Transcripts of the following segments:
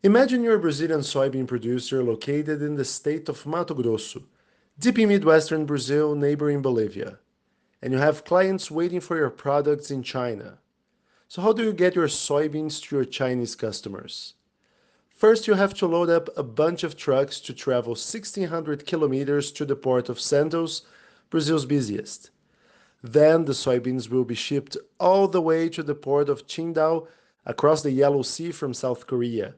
Imagine you're a Brazilian soybean producer located in the state of Mato Grosso, deep in midwestern Brazil, neighboring Bolivia, and you have clients waiting for your products in China. So, how do you get your soybeans to your Chinese customers? First, you have to load up a bunch of trucks to travel 1,600 kilometers to the port of Santos, Brazil's busiest. Then the soybeans will be shipped all the way to the port of Qingdao across the Yellow Sea from South Korea.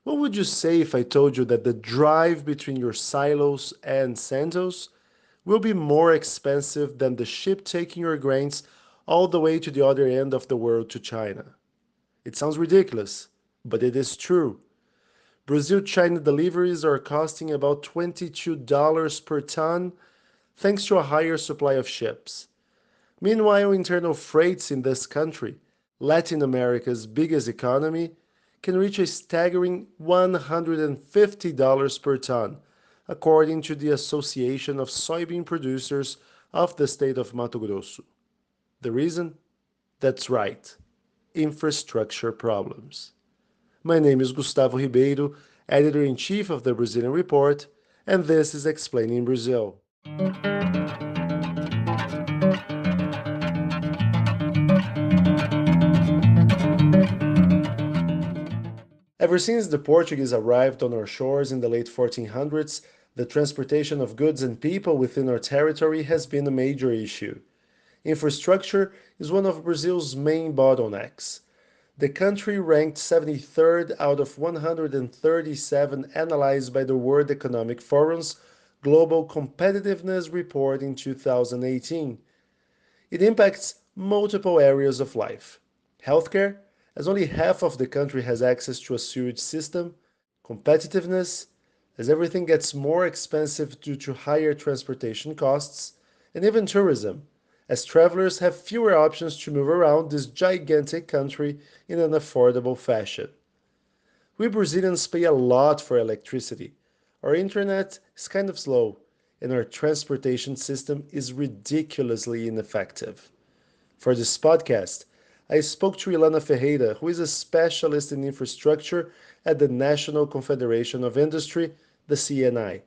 What would you say if I told you that the drive between your silos and Santos will be more expensive than the ship taking your grains all the way to the other end of the world to China? It sounds ridiculous, but it is true. Brazil China deliveries are costing about $22 per ton thanks to a higher supply of ships. Meanwhile, internal freights in this country, Latin America's biggest economy, can reach a staggering $150 per ton, according to the Association of Soybean Producers of the state of Mato Grosso. The reason? That's right, infrastructure problems. My name is Gustavo Ribeiro, editor in chief of the Brazilian Report, and this is Explaining Brazil. Ever since the Portuguese arrived on our shores in the late 1400s, the transportation of goods and people within our territory has been a major issue. Infrastructure is one of Brazil's main bottlenecks. The country ranked 73rd out of 137 analyzed by the World Economic Forum's Global Competitiveness Report in 2018. It impacts multiple areas of life. Healthcare, as only half of the country has access to a sewage system, competitiveness, as everything gets more expensive due to higher transportation costs, and even tourism, as travelers have fewer options to move around this gigantic country in an affordable fashion. We Brazilians pay a lot for electricity. Our internet is kind of slow, and our transportation system is ridiculously ineffective. For this podcast, I spoke to Ilana Ferreira, who is a specialist in infrastructure at the National Confederation of Industry, the CNI.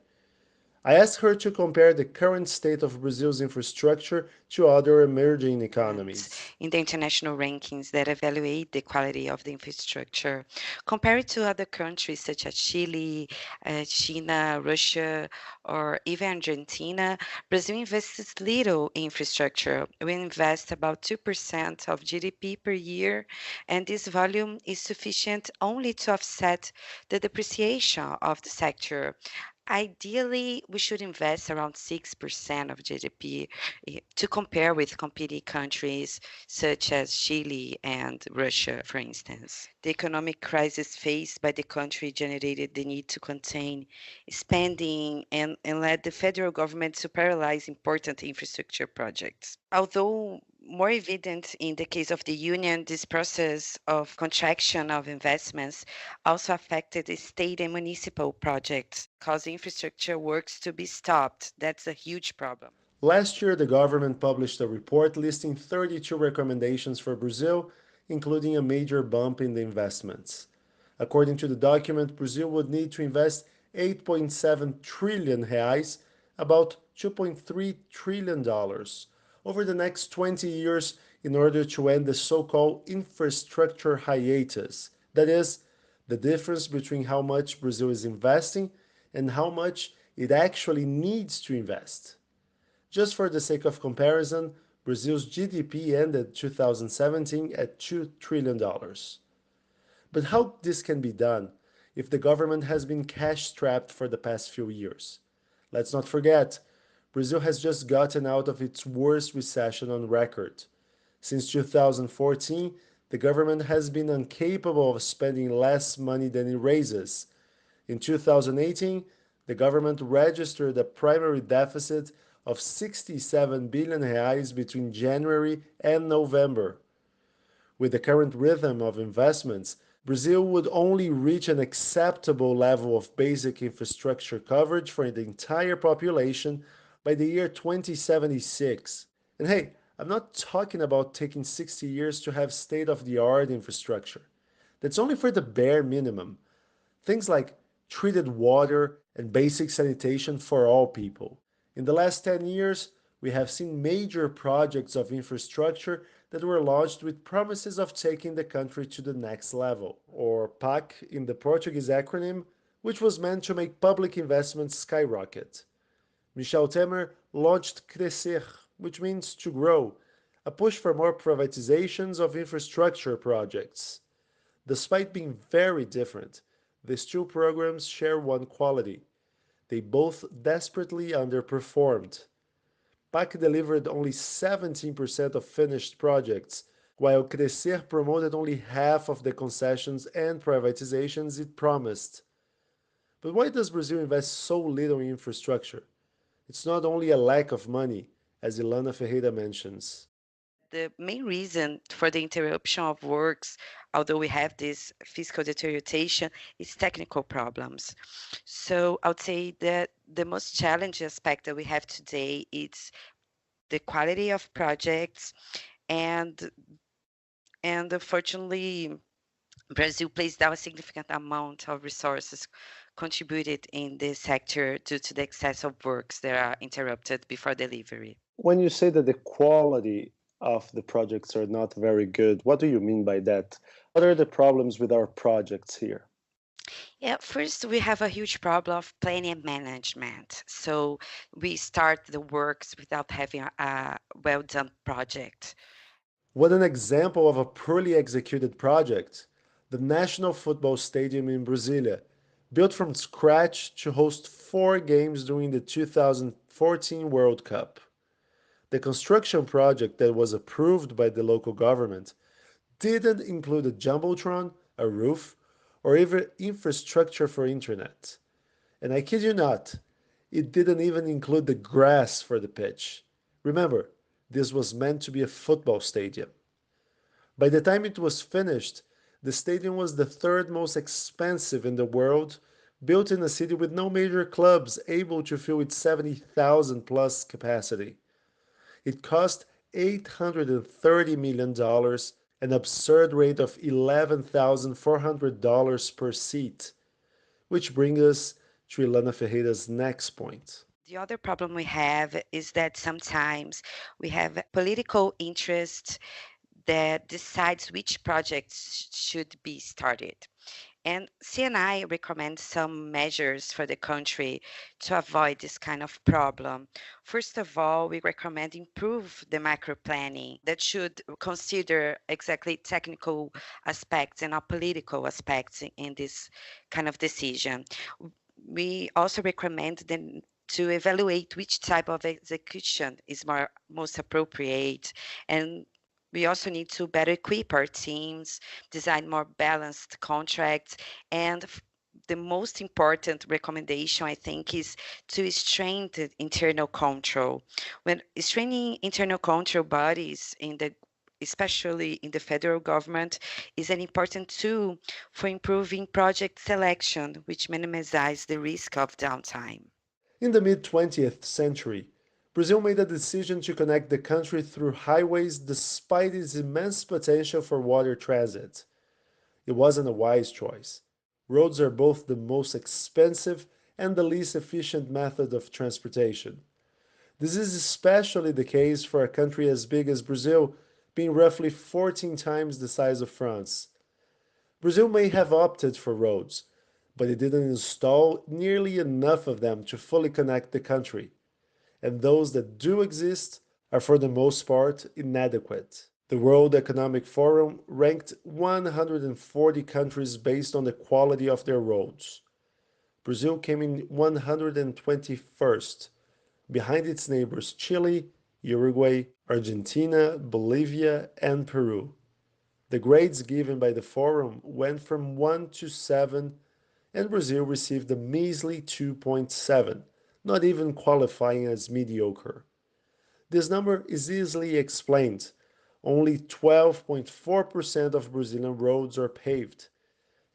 I asked her to compare the current state of Brazil's infrastructure to other emerging economies. In the international rankings that evaluate the quality of the infrastructure. Compared to other countries such as Chile, China, Russia, or even Argentina, Brazil invests little in infrastructure. We invest about 2% of GDP per year, and this volume is sufficient only to offset the depreciation of the sector. Ideally, we should invest around 6% of GDP to compare with competing countries such as Chile and Russia, for instance. The economic crisis faced by the country generated the need to contain spending and led the federal government to paralyze important infrastructure projects. Although more evident in the case of the union, this process of contraction of investments also affected the state and municipal projects, causing infrastructure works to be stopped. That's a huge problem. Last year, the government published a report listing 32 recommendations for Brazil, including a major bump in the investments. According to the document, Brazil would need to invest 8.7 trillion reais, about $2.3 trillion, over the next 20 years in order to end the so-called infrastructure hiatus. That is, the difference between how much Brazil is investing and how much it actually needs to invest. Just for the sake of comparison, Brazil's GDP ended 2017 at $2 trillion. dollars. But how this can be done if the government has been cash strapped for the past few years? Let's not forget, Brazil has just gotten out of its worst recession on record. Since 2014, the government has been incapable of spending less money than it raises. In 2018, the government registered a primary deficit of 67 billion reais between January and November. With the current rhythm of investments, Brazil would only reach an acceptable level of basic infrastructure coverage for the entire population by the year 2076. And hey, I'm not talking about taking 60 years to have state of the art infrastructure. That's only for the bare minimum. Things like treated water and basic sanitation for all people. In the last 10 years, we have seen major projects of infrastructure that were launched with promises of taking the country to the next level, or PAC in the Portuguese acronym, which was meant to make public investments skyrocket. Michel Temer launched Crescer, which means to grow, a push for more privatizations of infrastructure projects. Despite being very different, these two programs share one quality. They both desperately underperformed. PAC delivered only 17% of finished projects, while Crescer promoted only half of the concessions and privatizations it promised. But why does Brazil invest so little in infrastructure? It's not only a lack of money, as Ilana Ferreira mentions. The main reason for the interruption of works, although we have this fiscal deterioration, is technical problems. So I would say that the most challenging aspect that we have today is the quality of projects, and unfortunately Brazil plays down a significant amount of resources contributed in this sector due to the excess of works that are interrupted before delivery. When you say that the quality of the projects are not very good, what do you mean by that? What are the problems with our projects here? Yeah, first we have a huge problem of planning and management. So we start the works without having a well done project. What an example of a poorly executed project! The National Football Stadium in Brasilia, built from scratch to host 4 games during the 2014 World Cup. The construction project that was approved by the local government didn't include a jumbotron, a roof, or even infrastructure for internet. And I kid you not, it didn't even include the grass for the pitch. Remember, this was meant to be a football stadium. By the time it was finished, the stadium was the third most expensive in the world, built in a city with no major clubs able to fill its 70,000 plus capacity. It cost $830 million, an absurd rate of $11,400 per seat, which brings us to Ilana Ferreira's next point. The other problem we have is that sometimes we have political interest that decides which projects should be started. And CNI recommends some measures for the country to avoid this kind of problem. First of all, we recommend improve the macro planning that should consider exactly technical aspects and not political aspects in this kind of decision. We also recommend them to evaluate which type of execution is most appropriate, and we also need to better equip our teams, design more balanced contracts, and the most important recommendation, I think, is to strengthen internal control. When strengthening internal control bodies in the especially in the federal government, is an important tool for improving project selection, which minimizes the risk of downtime. In the mid 20th century, Brazil made a decision to connect the country through highways despite its immense potential for water transit. It wasn't a wise choice. Roads are both the most expensive and the least efficient method of transportation. This is especially the case for a country as big as Brazil, being roughly 14 times the size of France. Brazil may have opted for roads, but it didn't install nearly enough of them to fully connect the country, and those that do exist are for the most part inadequate. The World Economic Forum ranked 140 countries based on the quality of their roads. Brazil came in 121st, behind its neighbors Chile, Uruguay, Argentina, Bolivia, and Peru. The grades given by the forum went from 1 to 7, and Brazil received a measly 2.7, not even qualifying as mediocre. This number is easily explained. Only 12.4% of Brazilian roads are paved,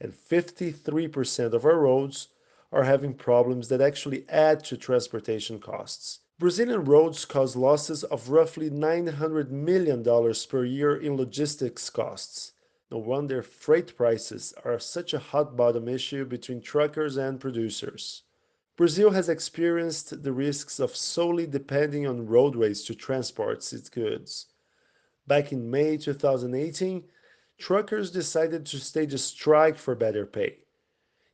and 53% of our roads are having problems that actually add to transportation costs. Brazilian roads cause losses of roughly $900 million per year in logistics costs. No wonder freight prices are such a hot bottom issue between truckers and producers. Brazil has experienced the risks of solely depending on roadways to transport its goods. Back in May 2018, truckers decided to stage a strike for better pay.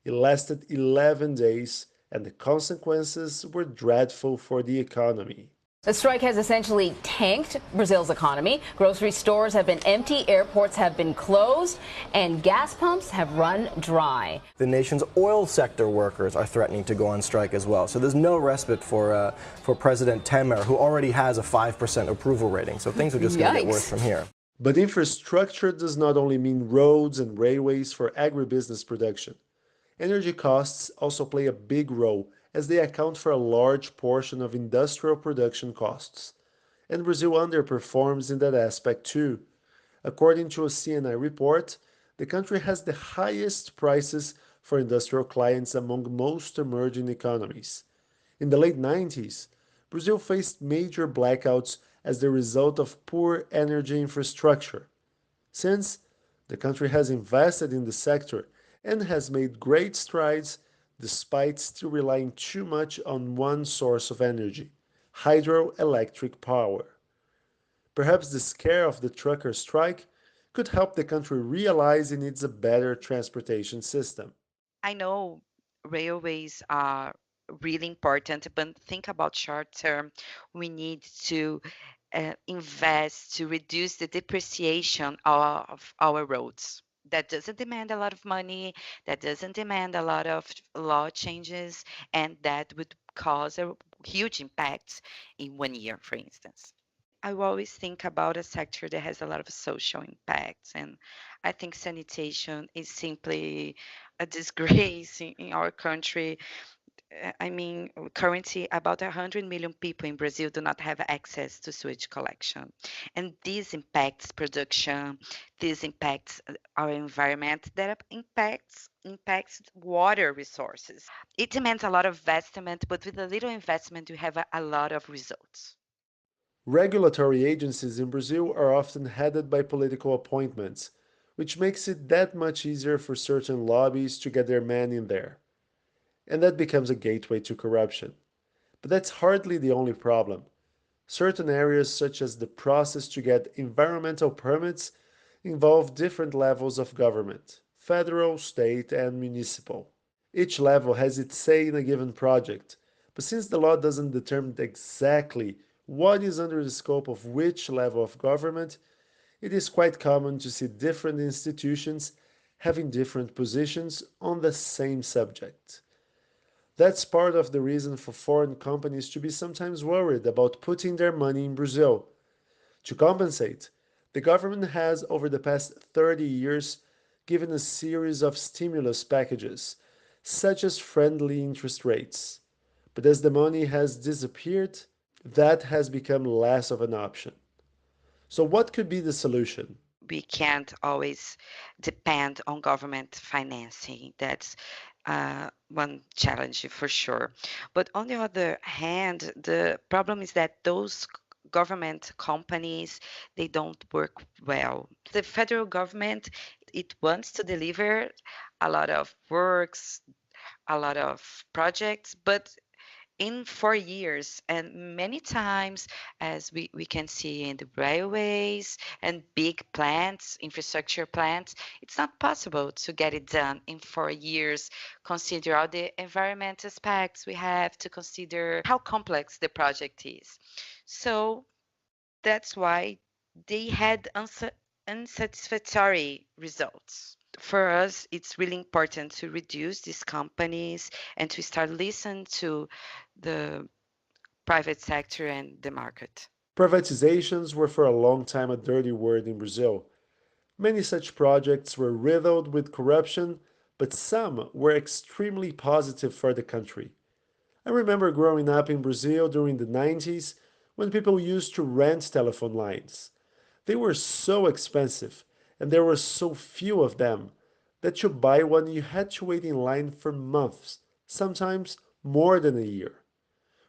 It lasted 11 days, and the consequences were dreadful for the economy. The strike has essentially tanked Brazil's economy. Grocery stores have been empty, airports have been closed, and gas pumps have run dry. The nation's oil sector workers are threatening to go on strike as well. So there's no respite for President Temer, who already has a 5% approval rating. So things are just going to get worse from here. But infrastructure does not only mean roads and railways for agribusiness production. Energy costs also play a big role as they account for a large portion of industrial production costs. And Brazil underperforms in that aspect too. According to a CNI report, the country has the highest prices for industrial clients among most emerging economies. In the late 90s, Brazil faced major blackouts as the result of poor energy infrastructure. Since, the country has invested in the sector and has made great strides despite still relying too much on one source of energy, hydroelectric power. Perhaps the scare of the trucker strike could help the country realize it needs a better transportation system. I know railways are really important, but think about short term. We need to invest to reduce the depreciation of our roads. That doesn't demand a lot of money, that doesn't demand a lot of law changes, and that would cause a huge impact in 1 year, for instance. I always think about a sector that has a lot of social impacts, and I think sanitation is simply a disgrace in our country. I mean, currently about 100 million people in Brazil do not have access to sewage collection. And this impacts production, this impacts our environment, that impacts water resources. It demands a lot of investment, but with a little investment, you have a lot of results. Regulatory agencies in Brazil are often headed by political appointments, which makes it that much easier for certain lobbies to get their man in there. And that becomes a gateway to corruption. But that's hardly the only problem. Certain areas, such as the process to get environmental permits, involve different levels of government federal, state, and municipal. Each level has its say in a given project, but since the law doesn't determine exactly what is under the scope of which level of government, it is quite common to see different institutions having different positions on the same subject. That's part of the reason for foreign companies to be sometimes worried about putting their money in Brazil. To compensate, the government has, over the past 30 years, given a series of stimulus packages, such as friendly interest rates. But as the money has disappeared, that has become less of an option. So, what could be the solution? We can't always depend on government financing. That's one challenge for sure. But on the other hand, the problem is that those government companies, they don't work well. The federal government, it wants to deliver a lot of works, a lot of projects, but in 4 years, and many times, as we can see in the railways and big plants, infrastructure plants, it's not possible to get it done in 4 years. Consider all the environment aspects, we have to consider how complex the project is. So that's why they had unsatisfactory results. For us, it's really important to reduce these companies and to start listening to the private sector and the market. Privatizations were for a long time a dirty word in Brazil. Many such projects were riddled with corruption, but some were extremely positive for the country. I remember growing up in Brazil during the 90s when people used to rent telephone lines. They were so expensive, and there were so few of them that to buy one you had to wait in line for months, sometimes more than a year.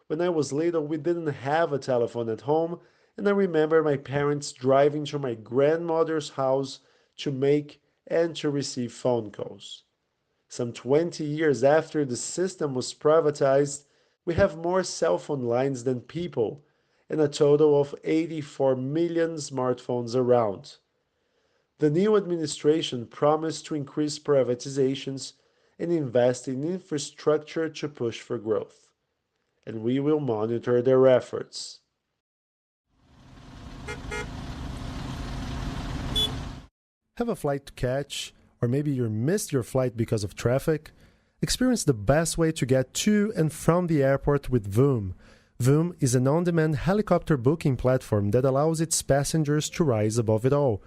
When I was little, we didn't have a telephone at home, and I remember my parents driving to my grandmother's house to make and to receive phone calls. Some 20 years after the system was privatized, we have more cell phone lines than people and a total of 84 million smartphones around. The new administration promised to increase privatizations and invest in infrastructure to push for growth, and we will monitor their efforts. Have a flight to catch, or maybe you missed your flight because of traffic? Experience the best way to get to and from the airport with Voom. Voom is an on-demand helicopter booking platform that allows its passengers to rise above it all.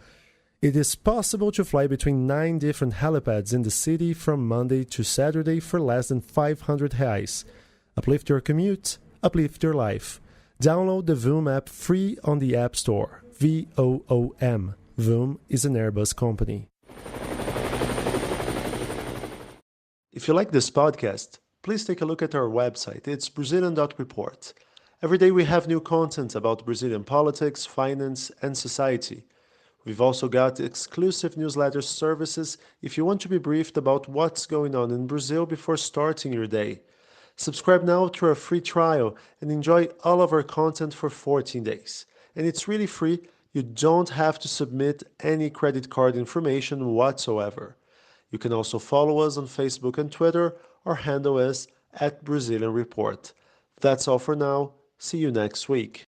It is possible to fly between 9 different helipads in the city from Monday to Saturday for less than 500 reais. Uplift your commute, uplift your life. Download the Voom app free on the App Store. VOOM. Voom is an Airbus company. If you like this podcast, please take a look at our website. It's Brazilian.report. Every day we have new content about Brazilian politics, finance, and society. We've also got exclusive newsletter services if you want to be briefed about what's going on in Brazil before starting your day. Subscribe now to our free trial and enjoy all of our content for 14 days. And it's really free. You don't have to submit any credit card information whatsoever. You can also follow us on Facebook and Twitter. Our handle is @Brazilian Report. That's all for now. See you next week.